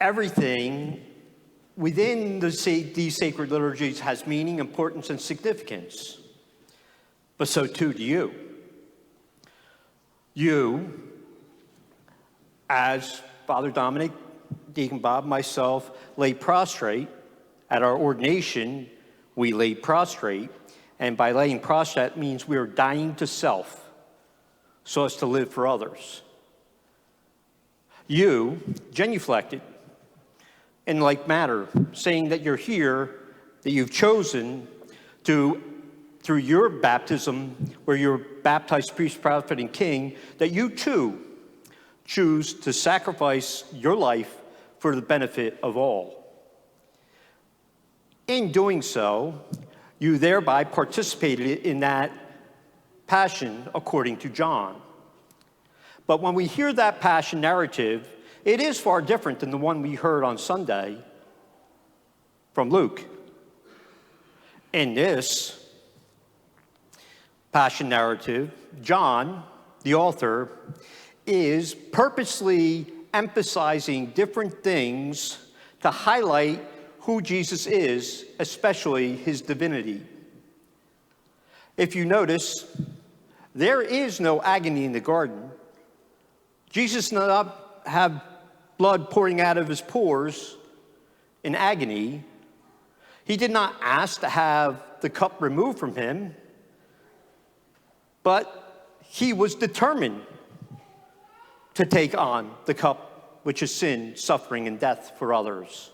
everything within these sacred liturgies has meaning, importance, and significance. But so too do you. You, as Father Dominic, Deacon Bob, myself, lay prostrate at our ordination, we lay prostrate. And by laying prostrate means we are dying to self so as to live for others. You genuflected in like manner, saying that you're here, that you've chosen to, through your baptism, where you're baptized priest, prophet, and king, that you too choose to sacrifice your life for the benefit of all. In doing so, you thereby participated in that passion according to John. But when we hear that passion narrative, it is far different than the one we heard on Sunday from Luke. In this passion narrative, John, the author, is purposely emphasizing different things to highlight who Jesus is, especially his divinity. If you notice, there is no agony in the garden. Jesus did not have blood pouring out of his pores in agony. He did not ask to have the cup removed from him, but he was determined to take on the cup, which is sin, suffering, and death for others.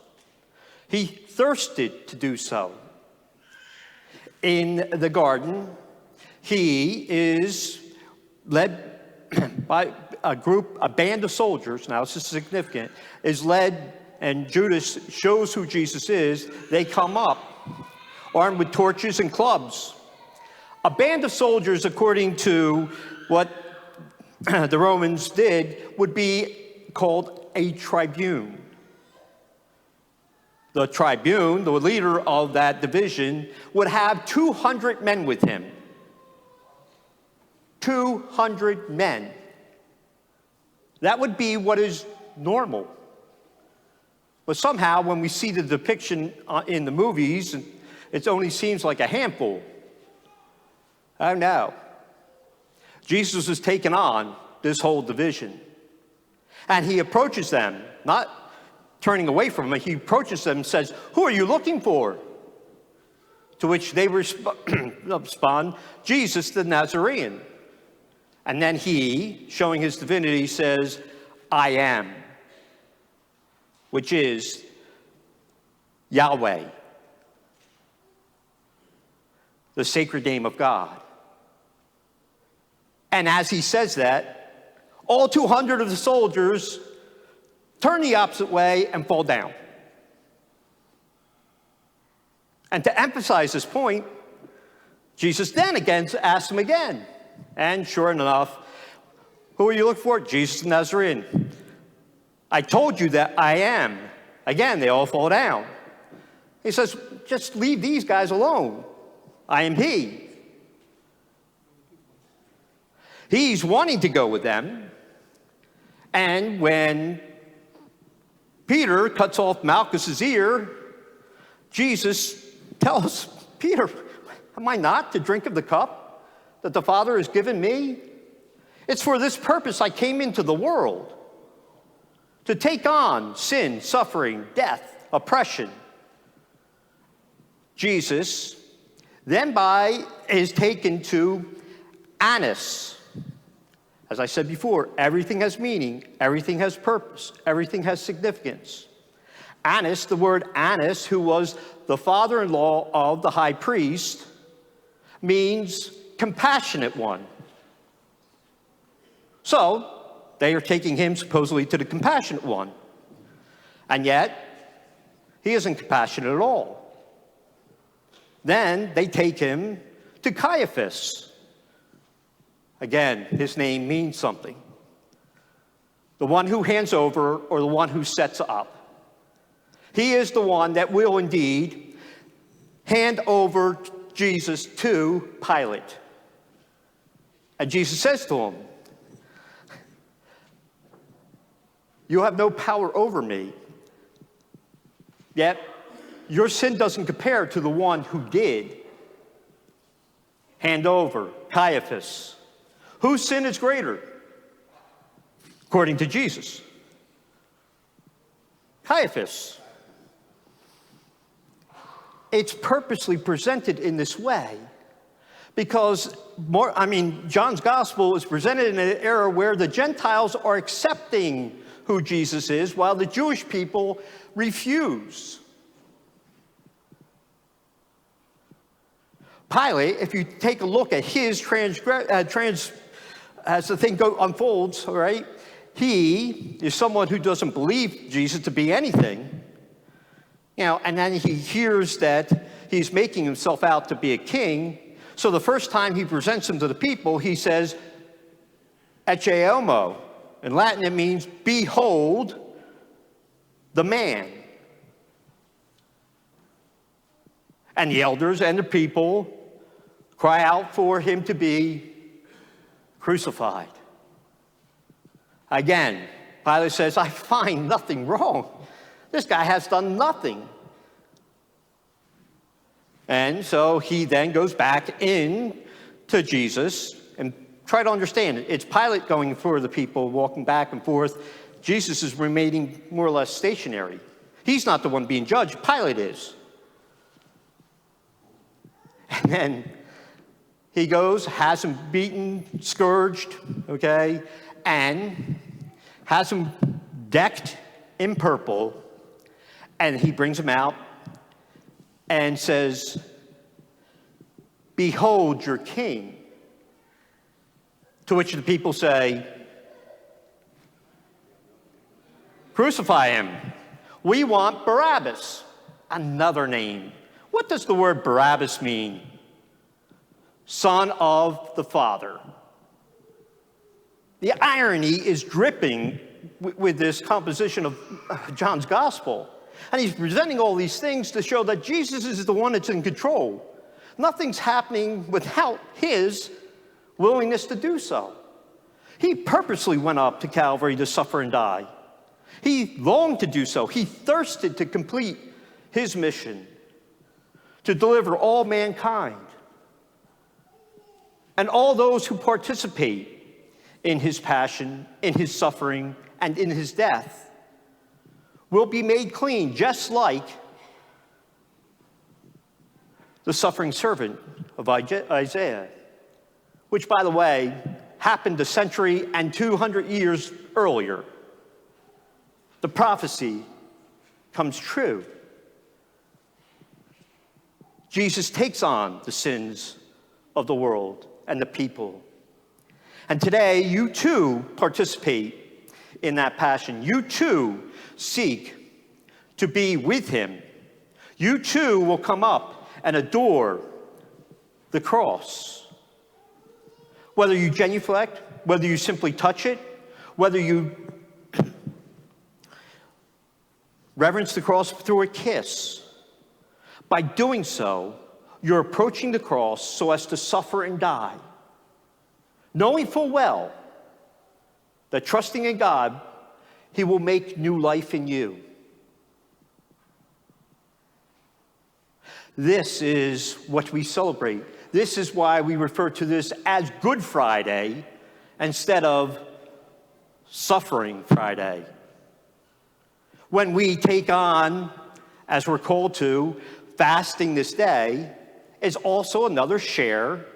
He thirsted to do so. In the garden, he is led by a band of soldiers. Now, this is significant, is led, and Judas shows who Jesus is. They come up, armed with torches and clubs. A band of soldiers, according to what the Romans did, would be called a tribune. The tribune, the leader of that division, would have 200 men with him. 200 men. That would be what is normal. But somehow, when we see the depiction in the movies, it only seems like a handful. Oh no. Jesus has taken on this whole division. And he approaches them, not turning away from him, he approaches them and says, "Who are you looking for?" To which they respond, "Jesus the Nazarene." And then he, showing his divinity, says, "I am," which is Yahweh, the sacred name of God. And as he says that, all 200 of the soldiers turn the opposite way and fall down. And to emphasize this point, Jesus then again asks them again. And sure enough, "Who are you looking for?" "Jesus the Nazarene." "I told you that I am." Again, they all fall down. He says, "Just leave these guys alone. I am he." He's wanting to go with them. And when Peter cuts off Malchus's ear, Jesus tells Peter, "Am I not to drink of the cup that the Father has given me? It's for this purpose I came into the world, to take on sin, suffering, death, oppression." Jesus then is taken to Annas. As I said before, everything has meaning, everything has purpose, everything has significance. Annas, the word Annas, who was the father-in-law of the high priest, means compassionate one. So, they are taking him supposedly to the compassionate one. And yet, he isn't compassionate at all. Then they take him to Caiaphas. Again, his name means something. The one who hands over, or the one who sets up. He is the one that will indeed hand over Jesus to Pilate. And Jesus says to him, "You have no power over me, Yet, your sin doesn't compare to the one who did hand over, Caiaphas. Whose sin is greater? According to Jesus. Caiaphas. It's purposely presented in this way because John's gospel is presented in an era where the Gentiles are accepting who Jesus is while the Jewish people refuse. Pilate, if you take a look at his as the thing unfolds, all right, he is someone who doesn't believe Jesus to be anything, and then he hears that he's making himself out to be a king. So the first time he presents him to the people, he says, "Ecce homo." In Latin, it means, "Behold the man." And the elders and the people cry out for him to be crucified. Again, Pilate says, "I find nothing wrong. This guy has done nothing." And so he then goes back in to Jesus and try to understand it. It's Pilate going for the people, walking back and forth. Jesus is remaining more or less stationary. He's not the one being judged. Pilate is. And then he goes, has him beaten, scourged, okay, and has him decked in purple, and he brings him out and says, "Behold your king." To which the people say, "Crucify him. We want Barabbas." Another name. What does the word Barabbas mean? Son of the Father. The irony is dripping with this composition of John's gospel. And he's presenting all these things to show that Jesus is the one that's in control. Nothing's happening without his willingness to do so. He purposely went up to Calvary to suffer and die. He longed to do so. He thirsted to complete his mission, to deliver all mankind. And all those who participate in his passion, in his suffering, and in his death will be made clean, just like the suffering servant of Isaiah, which, by the way, happened a century and 200 years earlier. The prophecy comes true. Jesus takes on the sins of the world and the people. And today, you too participate in that passion. You too seek to be with him. You too will come up and adore the cross. Whether you genuflect, whether you simply touch it, whether you reverence the cross through a kiss, by doing so, you're approaching the cross so as to suffer and die, knowing full well that trusting in God, he will make new life in you. This is what we celebrate. This is why we refer to this as Good Friday instead of Suffering Friday. When we take on, as we're called to, fasting this day, is also another share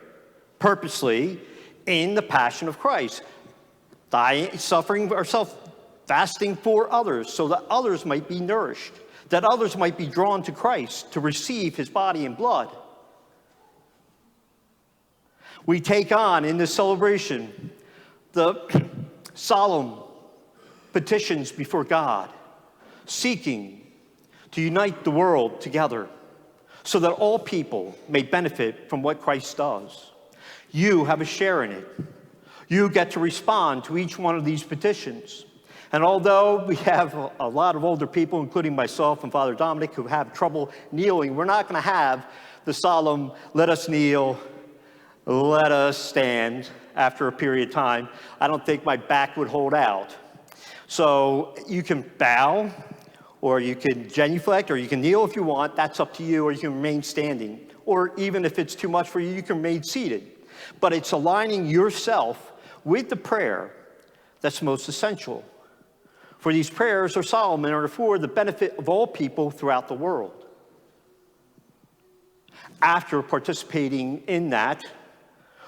purposely in the passion of Christ. Dying, suffering ourselves, fasting for others so that others might be nourished, that others might be drawn to Christ to receive his body and blood. We take on in this celebration the solemn petitions before God, seeking to unite the world together so that all people may benefit from what Christ does. You have a share in it. You get to respond to each one of these petitions. And although we have a lot of older people, including myself and Father Dominic, who have trouble kneeling, we're not going to have the solemn, let us kneel, let us stand after a period of time. I don't think my back would hold out. So you can bow, or you can genuflect, or you can kneel if you want. That's up to you, or you can remain standing. Or even if it's too much for you, you can remain seated. But it's aligning yourself with the prayer that's most essential. For these prayers are solemn and are for the benefit of all people throughout the world. After participating in that,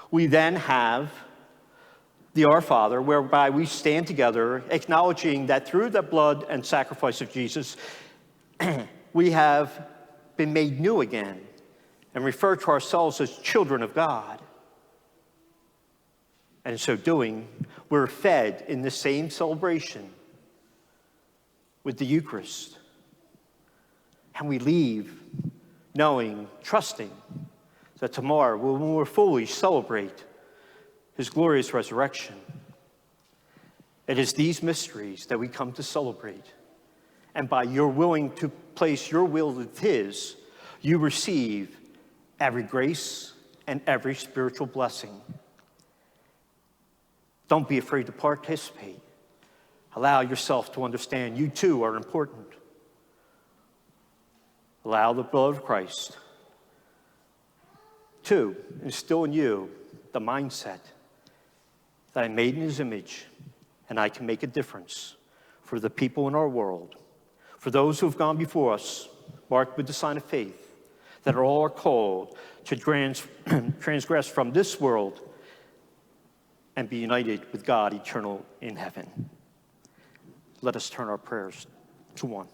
we then have the Our Father, whereby we stand together, acknowledging that through the blood and sacrifice of Jesus, we have been made new again and refer to ourselves as children of God. And in so doing, we're fed in the same celebration with the Eucharist. And we leave knowing, trusting that tomorrow we'll more fully celebrate his glorious resurrection. It is these mysteries that we come to celebrate. And by your willing to place your will with his, you receive every grace and every spiritual blessing. Don't be afraid to participate. Allow yourself to understand you too are important. Allow the blood of Christ to instill in you the mindset that I'm made in his image and I can make a difference for the people in our world, for those who have gone before us, marked with the sign of faith, that are all called to transgress from this world and be united with God eternal in heaven. Let us turn our prayers to one.